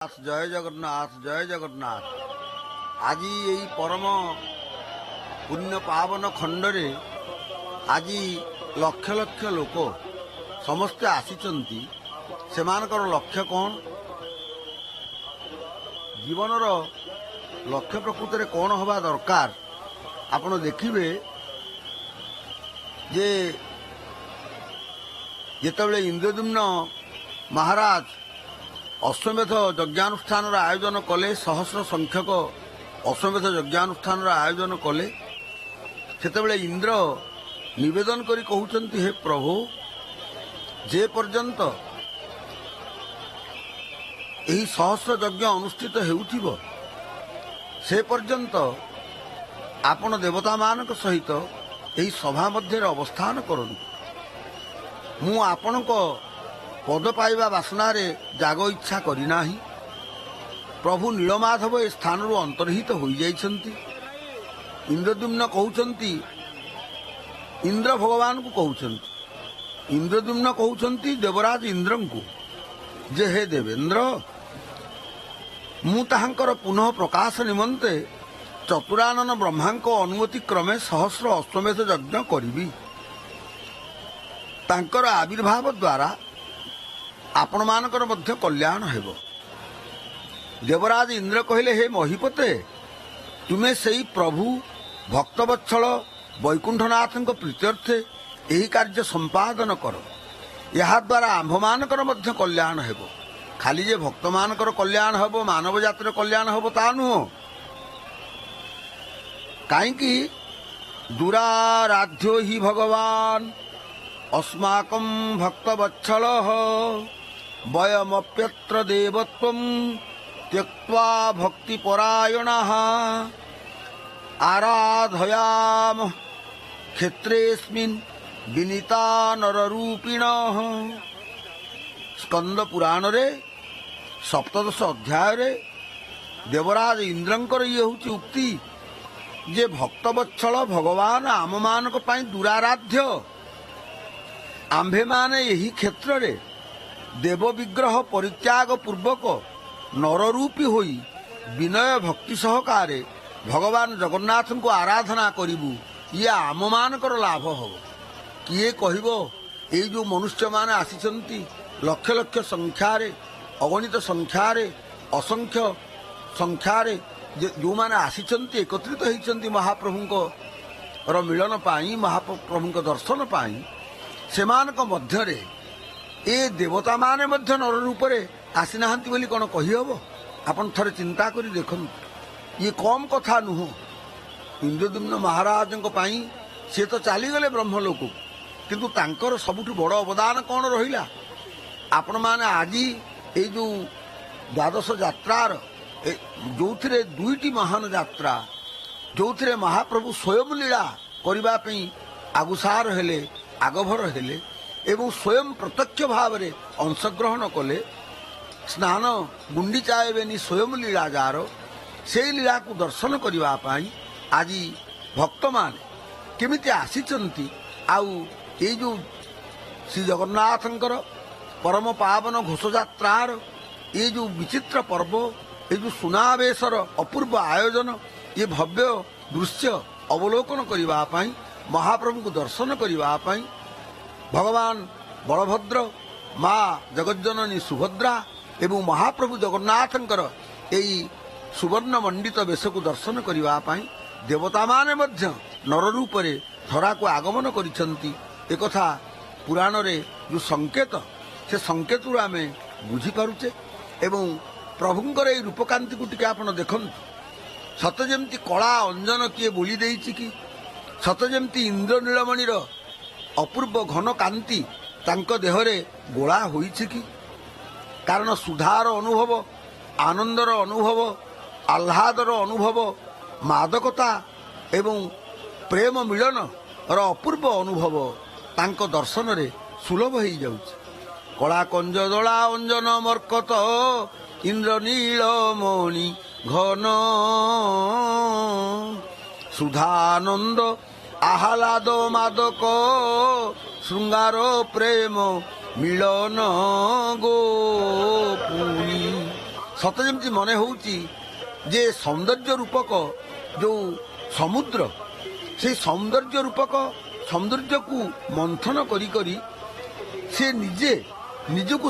জয় জগন্নাথ জয় জগন্নাথ। আজি এই পরম পুণ্য পাবন খণ্ডরে আজি লক্ষ লক্ষ লোক সমস্তে আসিছন্তি। সেমানকর লক্ষ্য কোণ, জীবনর লক্ষ্য প্রকৃতরে কোণ হওয়া দরকার আপন দেখিবে যে যেতবে ইন্দ্রদ্যুম্ন মহারাজ অশ্বমেধ যজ্ঞানুষ্ঠানର ଆୟୋଜନ କଲେ, ସହସ୍ର ସଂଖ୍ୟକ ଅଶ୍ୱମେଧ ଯଜ୍ଞାନୁଷ୍ଠାନର ଆୟୋଜନ କଲେ। ସେତେବେଳେ ଇନ୍ଦ୍ର ନିବେଦନ କରି କହୁଛନ୍ତି, ହେ ପ୍ରଭୁ, ଯେ ପର୍ଯ୍ୟନ୍ତ ଏହି ସହସ୍ର ଯଜ୍ଞ ଅନୁଷ୍ଠିତ ହେଉଥିବ ସେ ପର୍ଯ୍ୟନ୍ତ ଆପଣ ଦେବତାମାନଙ୍କ ସହିତ ଏହି ସଭା ମଧ୍ୟରେ ଅବସ୍ଥାନ କରନ୍ତୁ। ମୁଁ ଆପଣଙ୍କ ପଦ ପାଇବା ବାସନାରେ ଜାଗ ଇଚ୍ଛା କରିନାହିଁ। ପ୍ରଭୁ ନୀଳମାଧବ ଏ ସ୍ଥାନରୁ ଅନ୍ତର୍ହିତ ହୋଇଯାଇଛନ୍ତି। ଇନ୍ଦ୍ରଦ୍ୟୁମ୍ନ କହୁଛନ୍ତି, ଇନ୍ଦ୍ର ଭଗବାନଙ୍କୁ କହୁଛନ୍ତି, ଇନ୍ଦ୍ରଦ୍ୟୁମ୍ନ କହୁଛନ୍ତି ଦେବରାଜ ଇନ୍ଦ୍ରଙ୍କୁ ଯେ ହେ ଦେବେନ୍ଦ୍ର, ମୁଁ ତାହାଙ୍କର ପୁନଃ ପ୍ରକାଶ ନିମନ୍ତେ ଚତୁରାନନ ବ୍ରହ୍ମାଙ୍କ ଅନୁମତି କ୍ରମେ ସହସ୍ର ଅଶ୍ୱମେଧ ଯଜ୍ଞ କରିବି। ତାଙ୍କର ଆବିର୍ଭାବ ଦ୍ୱାରା ଆପଣମାନଙ୍କର ମଧ୍ୟ କଲ୍ୟାଣ ହେବ। ଦେବରାଜ ଇନ୍ଦ୍ର କହିଲେ, ହେ ମହିପତେ, ତୁମେ ସେହି ପ୍ରଭୁ ଭକ୍ତବତ୍ସଳ ବୈକୁଣ୍ଠନାଥଙ୍କ ପ୍ରୀତ୍ୟର୍ଥେ ଏହି କାର୍ଯ୍ୟ ସମ୍ପାଦନ କର। ଏହାଦ୍ୱାରା ଆମ୍ଭମାନଙ୍କର ମଧ୍ୟ କଲ୍ୟାଣ ହେବ। ଖାଲି ଯେ ଭକ୍ତମାନଙ୍କର କଲ୍ୟାଣ ହେବ, ମାନବ ଜାତିର କଲ୍ୟାଣ ହେବ ତା ନୁହଁ। କାହିଁକି ଦୁରାରାଧ୍ୟ ହି ଭଗବାନ ଅସ୍ମାକଂ ଭକ୍ତବତ୍ସଳଃ ବୟମପ୍ୟତ୍ର ଦେବତ୍ୱଂ ତ୍ୟକ୍ତ୍ୱା ଭକ୍ତିପରାୟଣଃ ଆରାଧୟାମ କ୍ଷେତ୍ରେସ୍ମିନ୍ ବିନୀତା ନରରୂପିଣଃ। ସ୍କନ୍ଦ ପୁରାଣରେ ସପ୍ତଦଶ ଅଧ୍ୟାୟରେ ଦେବରାଜ ଇନ୍ଦ୍ରଙ୍କର ଇଏ ହେଉଛି ଉକ୍ତି ଯେ ଭକ୍ତବତ୍ସଳ ଭଗବାନ ଆମମାନଙ୍କ ପାଇଁ ଦୁରାରାଧ୍ୟ। ଆମ୍ଭେମାନେ ଏହି କ୍ଷେତ୍ରରେ ଦେବ ବିଗ୍ରହ ପରିତ୍ୟାଗ ପୂର୍ବକ ନରରୂପୀ ହୋଇ ବିନୟ ଭକ୍ତି ସହକାରେ ଭଗବାନ ଜଗନ୍ନାଥଙ୍କୁ ଆରାଧନା କରିବୁ। ଇଏ ଆମମାନଙ୍କର ଲାଭ ହେବ। କିଏ କହିବ ଏଇ ଯେଉଁ ମନୁଷ୍ୟମାନେ ଆସିଛନ୍ତି ଲକ୍ଷ ଲକ୍ଷ ସଂଖ୍ୟାରେ, ଅଗଣିତ ସଂଖ୍ୟାରେ, ଅସଂଖ୍ୟ ସଂଖ୍ୟାରେ ଯେଉଁମାନେ ଆସିଛନ୍ତି, ଏକତ୍ରିତ ହୋଇଛନ୍ତି ମହାପ୍ରଭୁଙ୍କର ମିଳନ ପାଇଁ, ମହାପ୍ରଭୁଙ୍କ ଦର୍ଶନ ପାଇଁ, ସେମାନଙ୍କ ମଧ୍ୟରେ ଏ ଦେବତାମାନେ ମଧ୍ୟ ନର ରୂପରେ ଆସିନାହାନ୍ତି ବୋଲି କ'ଣ କହିହେବ? ଆପଣ ଥରେ ଚିନ୍ତା କରି ଦେଖନ୍ତୁ। ଇଏ କମ୍ କଥା ନୁହଁ। ଇନ୍ଦ୍ରଦ୍ୟୁମ୍ନ ମହାରାଜଙ୍କ ପାଇଁ ସିଏ ତ ଚାଲିଗଲେ ବ୍ରହ୍ମଲୋକକୁ, କିନ୍ତୁ ତାଙ୍କର ସବୁଠୁ ବଡ଼ ଅବଦାନ କ'ଣ ରହିଲା? ଆପଣମାନେ ଆଜି ଏଇ ଯେଉଁ ଦ୍ୱାଦଶ ଯାତ୍ରାର ଯେଉଁଥିରେ ଦୁଇଟି ମହାନ ଯାତ୍ରା, ଯେଉଁଥିରେ ମହାପ୍ରଭୁ ସ୍ୱୟଂ ଲୀଳା କରିବା ପାଇଁ ଆଗୁସାର ହେଲେ, ଆଗଭର ହେଲେ ଏବଂ ସ୍ୱୟଂ ପ୍ରତ୍ୟକ୍ଷ ଭାବରେ ଅଂଶଗ୍ରହଣ କଲେ। ସ୍ନାନ ଗୁଣ୍ଡିଚା ବେନି ସ୍ୱୟଂ ଲୀଳା ଯାର, ସେହି ଲୀଳାକୁ ଦର୍ଶନ କରିବା ପାଇଁ ଆଜି ଭକ୍ତମାନେ କେମିତି ଆସିଛନ୍ତି। ଆଉ ଏଇ ଯେଉଁ ଶ୍ରୀ ଜଗନ୍ନାଥଙ୍କର ପରମ ପାବନ ଘୋଷଯାତ୍ରାର ଏ ଯେଉଁ ବିଚିତ୍ର ପର୍ବ, ଏ ଯେଉଁ ସୁନାବେଶର ଅପୂର୍ବ ଆୟୋଜନ, ଏ ଭବ୍ୟ ଦୃଶ୍ୟ ଅବଲୋକନ କରିବା ପାଇଁ, ମହାପ୍ରଭୁଙ୍କୁ ଦର୍ଶନ କରିବା ପାଇଁ ଭଗବାନ ବଳଭଦ୍ର, ମା ଜଗଜ୍ଜନନୀ ସୁଭଦ୍ରା ଏବଂ ମହାପ୍ରଭୁ ଜଗନ୍ନାଥଙ୍କର ଏହି ସୁବର୍ଣ୍ଣ ମଣ୍ଡିତ ବେଶକୁ ଦର୍ଶନ କରିବା ପାଇଁ ଦେବତାମାନେ ମଧ୍ୟ ନରରୂପରେ ଧରାକୁ ଆଗମନ କରିଛନ୍ତି। ଏକଥା ପୁରାଣରେ ଯେଉଁ ସଙ୍କେତ, ସେ ସଙ୍କେତରୁ ଆମେ ବୁଝିପାରୁଛେ। ଏବଂ ପ୍ରଭୁଙ୍କର ଏହି ରୂପକାନ୍ତିକୁ ଟିକେ ଆପଣ ଦେଖନ୍ତୁ। ସତ ଯେମିତି କଳା ଅଞ୍ଜନ କିଏ ବୋଳି ଦେଇଛି କି, ସତ ଯେମିତି ଇନ୍ଦ୍ରନୀଳମଣିର ଅପୂର୍ବ ଘନ କାନ୍ତି ତାଙ୍କ ଦେହରେ ଗୋଳା ହୋଇଛି କି? କାରଣ ସୁଧାର ଅନୁଭବ, ଆନନ୍ଦର ଅନୁଭବ, ଆହ୍ଲାଦର ଅନୁଭବ, ମାଦକତା ଏବଂ ପ୍ରେମ ମିଳନର ଅପୂର୍ବ ଅନୁଭବ ତାଙ୍କ ଦର୍ଶନରେ ସୁଲଭ ହୋଇଯାଉଛି। କଳା କଞ୍ଜ ଦଳା ଅଞ୍ଜନ ମର୍କତ ଇନ୍ଦ୍ରନୀଳମଣି ଘନ ସୁଧାନନ୍ଦ ଆହ୍ଲାଦ ମାଦକ ଶୃଙ୍ଗାର ପ୍ରେମ ମିଳନ ଗୋ ପୁଣି ସତେ ଯେମିତି ମନେ ହେଉଛି ଯେ ସୌନ୍ଦର୍ଯ୍ୟ ରୂପକ ଯେଉଁ ସମୁଦ୍ର, ସେଇ ସୌନ୍ଦର୍ଯ୍ୟ ରୂପକ ସୌନ୍ଦର୍ଯ୍ୟକୁ ମନ୍ଥନ କରି କରି ସେ ନିଜକୁ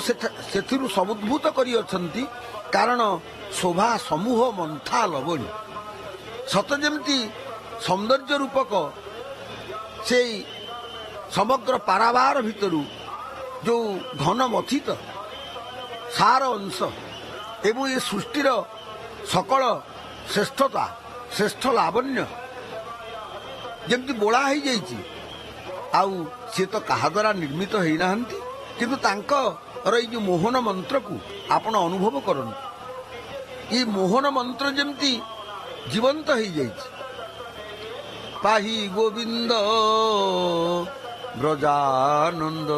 ସେଥିରୁ ସମୁଦ୍ଭୂତ କରିଅଛନ୍ତି। କାରଣ ଶୋଭା ସମୂହ ମନ୍ଥା ଲବଣୀ, ସତେ ଯେମିତି ସୌନ୍ଦର୍ଯ୍ୟ ରୂପକ ସେଇ ସମଗ୍ର ପାରାବାର ଭିତରୁ ଯେଉଁ ଘନ ମଥିତ ସାର ଅଂଶ ଏବଂ ଏ ସୃଷ୍ଟିର ସକଳ ଶ୍ରେଷ୍ଠତା, ଶ୍ରେଷ୍ଠ ଲାବଣ୍ୟ ଯେମିତି ବୋଳା ହେଇଯାଇଛି। ଆଉ ସିଏ ତ କାହା ଦ୍ୱାରା ନିର୍ମିତ ହେଇନାହାନ୍ତି, କିନ୍ତୁ ତାଙ୍କର ଏଇ ଯେଉଁ ମୋହନ ମନ୍ତ୍ରକୁ ଆପଣ ଅନୁଭବ କରନ୍ତୁ। ଏଇ ମୋହନ ମନ୍ତ୍ର ଯେମିତି ଜୀବନ୍ତ ହେଇଯାଇଛି। ପାହି ଗୋବିନ୍ଦ ବ୍ରଜାନନ୍ଦ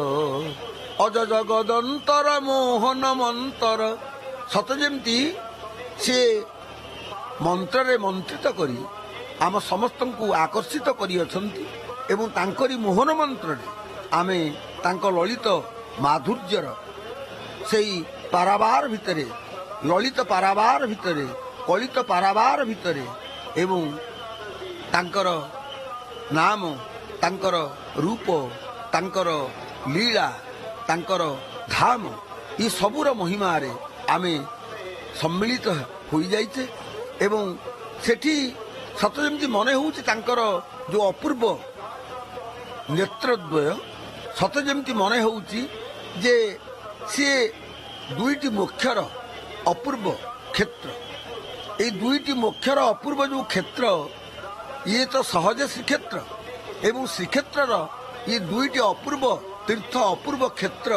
ଅଜ ଜଗଦନ୍ତର ମୋହନ ମନ୍ତ୍ର, ସତେ ଯେମିତି ସେ ମନ୍ତ୍ରରେ ମନ୍ତ୍ରିତ କରି ଆମ ସମସ୍ତଙ୍କୁ ଆକର୍ଷିତ କରିଅଛନ୍ତି ଏବଂ ତାଙ୍କରି ମୋହନ ମନ୍ତ୍ରରେ ଆମେ ତାଙ୍କ ଲଳିତ ମାଧୁର୍ଯ୍ୟର ସେଇ ପାରାବାର ଭିତରେ, ଲଳିତ ପାରାବାର ଭିତରେ, କଳିତ ପାରାବାର ଭିତରେ ଏବଂ ତାଙ୍କର ନାମ, ତାଙ୍କର ରୂପ, ତାଙ୍କର ଲୀଳା, ତାଙ୍କର ଧାମ, ଏ ସବୁର ମହିମାରେ ଆମେ ସମ୍ମିଳିତ ହୋଇଯାଇଛେ। ଏବଂ ସେଠି ସତ ଯେମିତି ମନେ ହେଉଛି ତାଙ୍କର ଯେଉଁ ଅପୂର୍ବ ନେତ୍ରଦ୍ୱୟ, ସତ ଯେମିତି ମନେ ହେଉଛି ଯେ ସିଏ ଦୁଇଟି ମୋକ୍ଷର ଅପୂର୍ବ କ୍ଷେତ୍ର। ଏଇ ଦୁଇଟି ମୋକ୍ଷର ଅପୂର୍ବ ଯେଉଁ କ୍ଷେତ୍ର, ଇଏ ତ ସହଜ ଶ୍ରୀକ୍ଷେତ୍ର ଏବଂ ଶ୍ରୀକ୍ଷେତ୍ରର ଇଏ ଦୁଇଟି ଅପୂର୍ବ ତୀର୍ଥ, ଅପୂର୍ବ କ୍ଷେତ୍ର,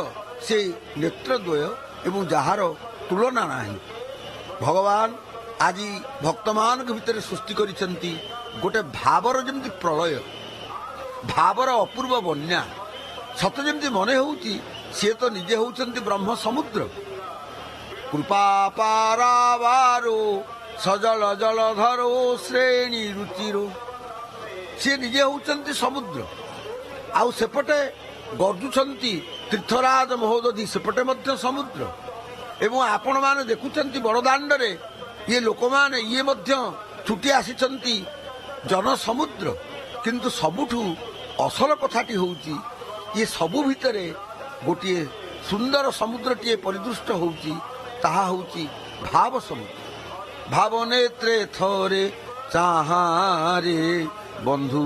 ସେ ନେତ୍ରଦ୍ୱୟ ଏବଂ ଯାହାର ତୁଳନା ନାହିଁ। ଭଗବାନ ଆଜି ଭକ୍ତମାନଙ୍କ ଭିତରେ ସୃଷ୍ଟି କରିଛନ୍ତି ଗୋଟେ ଭାବର ଯେମିତି ପ୍ରଳୟ, ଭାବର ଅପୂର୍ବ ବନ୍ୟା। ସତ ଯେମିତି ମନେ ହେଉଛି ସିଏ ତ ନିଜେ ହେଉଛନ୍ତି ବ୍ରହ୍ମ ସମୁଦ୍ର। କୃପା ପାରାବାରୋ ସଜଳ ଜଳଧରୋ ଶ୍ରେଣୀ ରୁଚିରୋ, ସିଏ ନିଜେ ହେଉଛନ୍ତି ସମୁଦ୍ର। ଆଉ ସେପଟେ ଗର୍ଜୁଛନ୍ତି ତୀର୍ଥରାଜ ମହୋଦଧି, ସେପଟେ ମଧ୍ୟ ସମୁଦ୍ର। ଏବଂ ଆପଣମାନେ ଦେଖୁଛନ୍ତି ବଡ଼ଦାଣ୍ଡରେ ଇଏ ଲୋକମାନେ, ଇଏ ମଧ୍ୟ ଛୁଟି ଆସିଛନ୍ତି ଜନସମୁଦ୍ର। କିନ୍ତୁ ସବୁଠୁ ଅସଲ କଥାଟି ହେଉଛି ଇଏ ସବୁ ଭିତରେ ଗୋଟିଏ ସୁନ୍ଦର ସମୁଦ୍ରଟିଏ ପରିଦୃଷ୍ଟ ହେଉଛି, ତାହା ହେଉଛି ଭାବ ସମୁଦ୍ର। ଭାବ ନେତ୍ରେ ଥରେ ଚାହାଁରେ ବନ୍ଧୁ,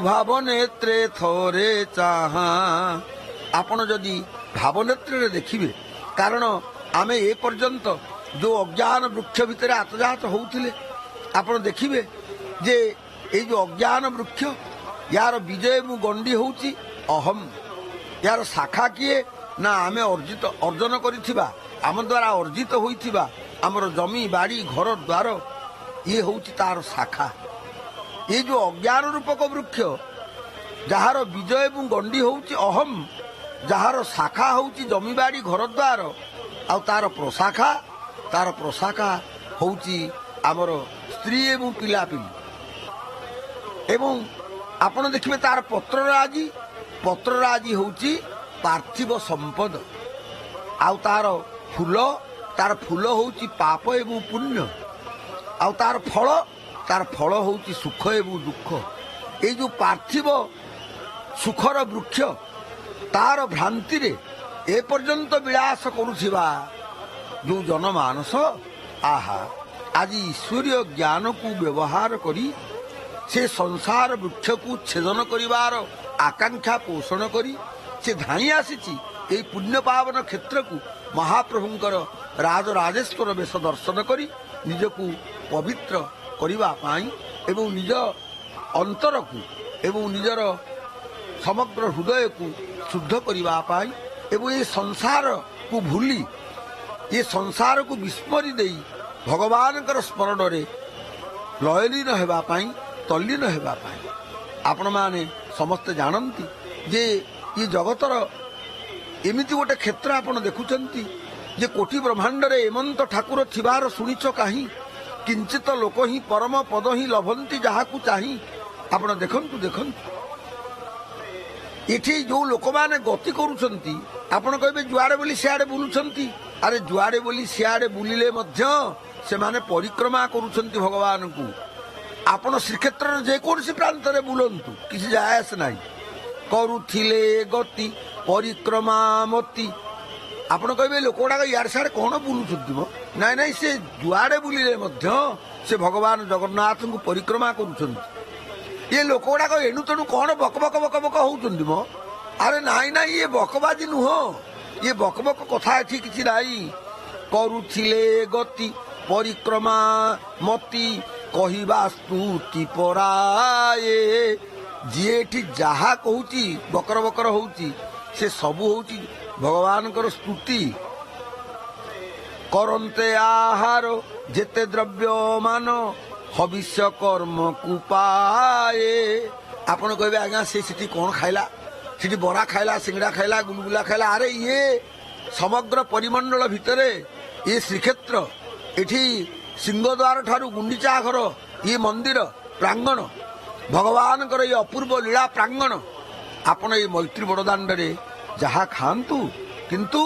ଭାବ ନେତ୍ରେ ଥରେ ଚାହାଁ। ଆପଣ ଯଦି ଭାବନେତ୍ରରେ ଦେଖିବେ, କାରଣ ଆମେ ଏ ପର୍ଯ୍ୟନ୍ତ ଯେଉଁ ଅଜ୍ଞାନ ବୃକ୍ଷ ଭିତରେ ଆତଯାତ ହେଉଥିଲେ, ଆପଣ ଦେଖିବେ ଯେ ଏଇ ଯେଉଁ ଅଜ୍ଞାନ ବୃକ୍ଷ, ୟାର ବିଜୟ ଏବଂ ଗଣ୍ଡି ହେଉଛି ଅହମ୍। ୟାର ଶାଖା କିଏ ନା ଆମେ ଅର୍ଜନ କରିଥିବା, ଆମ ଦ୍ୱାରା ଅର୍ଜିତ ହୋଇଥିବା ଆମର ଜମି ବାଡ଼ି ଘର ଦ୍ୱାର, ଇଏ ହେଉଛି ତାର ଶାଖା। ଏ ଯେଉଁ ଅଜ୍ଞାନ ରୂପକ ବୃକ୍ଷ, ଯାହାର ବିଜୟ ଏବଂ ଗଣ୍ଡି ହେଉଛି ଅହମ୍, ଯାହାର ଶାଖା ହେଉଛି ଜମିବାଡ଼ି ଘରଦ୍ୱାର, ଆଉ ତାର ପ୍ରଶାଖା ହେଉଛି ଆମର ସ୍ତ୍ରୀ ଏବଂ ପିଲାପିଲି। ଏବଂ ଆପଣ ଦେଖିବେ ତାର ପତ୍ରରାଜି ହେଉଛି ପାର୍ଥିବ ସମ୍ପଦ। ଆଉ ତାର ଫୁଲ ହେଉଛି ପାପ ଏବଂ ପୁଣ୍ୟ। ଆଉ ତାର ଫଳ ହେଉଛି ସୁଖ ଏବଂ ଦୁଃଖ। ଏଇ ଯେଉଁ ପାର୍ଥିବ ସୁଖର ବୃକ୍ଷ, ତାର ଭ୍ରାନ୍ତିରେ ଏପର୍ଯ୍ୟନ୍ତ ବିଳାସ କରୁଥିବା ଯେଉଁ ଜନମାନସ, ଆହା, ଆଜି ଈଶ୍ୱରୀୟ ଜ୍ଞାନକୁ ବ୍ୟବହାର କରି ସେ ସଂସାର ବୃକ୍ଷକୁ ଛେଦନ କରିବାର ଆକାଂକ୍ଷା ପୋଷଣ କରି ସେ ଧାଇଁ ଆସିଛି ଏହି ପୁଣ୍ୟ ପାବନ କ୍ଷେତ୍ରକୁ ମହାପ୍ରଭୁଙ୍କର ରାଜରାଜେଶ୍ୱର ବେଶ ଦର୍ଶନ କରି ନିଜକୁ ପବିତ୍ର କରିବା ପାଇଁ ଏବଂ ନିଜ ଅନ୍ତରକୁ ଏବଂ ନିଜର ସମଗ୍ର ହୃଦୟକୁ ଶୁଦ୍ଧ କରିବା ପାଇଁ ଏବଂ ଏ ସଂସାରକୁ ଭୁଲି, ଏ ସଂସାରକୁ ବିସ୍ମରି ଦେଇ ଭଗବାନଙ୍କର ସ୍ମରଣରେ ଲୟଲୀନ ହେବା ପାଇଁ, ତଲ୍ଲୀନ ହେବା ପାଇଁ। ଆପଣମାନେ ସମସ୍ତେ ଜାଣନ୍ତି ଯେ ଏ ଜଗତର ଏମିତି ଗୋଟେ କ୍ଷେତ୍ର ଆପଣ ଦେଖୁଛନ୍ତି ଯେ କୋଟି ବ୍ରହ୍ମାଣ୍ଡରେ ଏମନ୍ତ ଠାକୁର ଥିବାର ଶୁଣିଛ କାହିଁ? କିଞ୍ଚିତ ଲୋକ ହିଁ ପରମ ପଦ ହିଁ ଲଭନ୍ତି ଯାହାକୁ ଚାହିଁ। ଆପଣ ଦେଖନ୍ତୁ ଏଠି ଯେଉଁ ଲୋକମାନେ ଗତି କରୁଛନ୍ତି, ଆପଣ କହିବେ ଯୁଆଡ଼େ ବୋଲି ସିଆଡ଼େ ବୁଲୁଛନ୍ତି, ଆରେ ଯୁଆଡ଼େ ବୋଲି ସିଆଡ଼େ ବୁଲିଲେ ମଧ୍ୟ ସେମାନେ ପରିକ୍ରମା କରୁଛନ୍ତି ଭଗବାନଙ୍କୁ। ଆପଣ ଶ୍ରୀକ୍ଷେତ୍ରର ଯେକୌଣସି ପ୍ରାନ୍ତରେ ବୁଲନ୍ତୁ, କିଛି ଯାଏ ଆସେ ନାହିଁ। କରୁଥିଲେ ଗତି ପରିକ୍ରମା ମତି। ଆପଣ କହିବେ ଲୋକ ଗୁଡ଼ାକ ଇଆଡ଼େ ସିଆଡ଼େ କ'ଣ ବୁଲୁଛନ୍ତି ମ? ନାଇଁ ନାଇଁ, ସେ ଯୁଆଡ଼େ ବୁଲିଲେ ମଧ୍ୟ ସେ ଭଗବାନ ଜଗନ୍ନାଥଙ୍କୁ ପରିକ୍ରମା କରୁଛନ୍ତି। ଇଏ ଲୋକ ଗୁଡ଼ାକ ଏଣୁ ତେଣୁ କ'ଣ ବକ ବକ ବକ ବକ ହଉଛନ୍ତି ମ? ଆରେ ନାଇଁ ନାଇଁ, ଇଏ ବକବାଜି ନୁହଁ, ଇଏ ବକ ବକ କଥା ଏଠି କିଛି ନାହିଁ। କରୁଥିଲେ ଗତି ପରିକ୍ରମା ମତି କହିବା ସ୍ତୁତି ପରାଏ। ଯିଏ ଏଠି ଯାହା କହୁଛି ବକର ବକର ହଉଛି, ସେ ସବୁ ହଉଛି ଭଗବାନଙ୍କର ସ୍ତୁତି। କରନ୍ତେ ଆହାର ଯେତେ ଦ୍ରବ୍ୟମାନ ହବିଷ୍ୟ କର୍ମକୁ ପାଏ। ଆପଣ କହିବେ ଆଜ୍ଞା ସେ ସେଠି କ'ଣ ଖାଇଲା? ସେଠି ବରା ଖାଇଲା, ସିଙ୍ଗଡ଼ା ଖାଇଲା, ଗୁଲଗୁଲା ଖାଇଲା। ଆରେ ଇଏ ସମଗ୍ର ପରିମଣ୍ଡଳ ଭିତରେ ଇଏ ଶ୍ରୀକ୍ଷେତ୍ର, ଏଠି ସିଂହଦ୍ୱାର ଠାରୁ ଗୁଣ୍ଡିଚା ଘର, ଇଏ ମନ୍ଦିର ପ୍ରାଙ୍ଗଣ, ଭଗବାନଙ୍କର ଇଏ ଅପୂର୍ବ ଲୀଳା ପ୍ରାଙ୍ଗଣ। ଆପଣ ଏଇ ମୈତ୍ରୀ ବଡ଼ଦାଣ୍ଡରେ ଯାହା ଖାଆନ୍ତୁ, କିନ୍ତୁ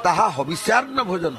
ତାହା ହବିଷ୍ୟାନ୍ନ ଭୋଜନ।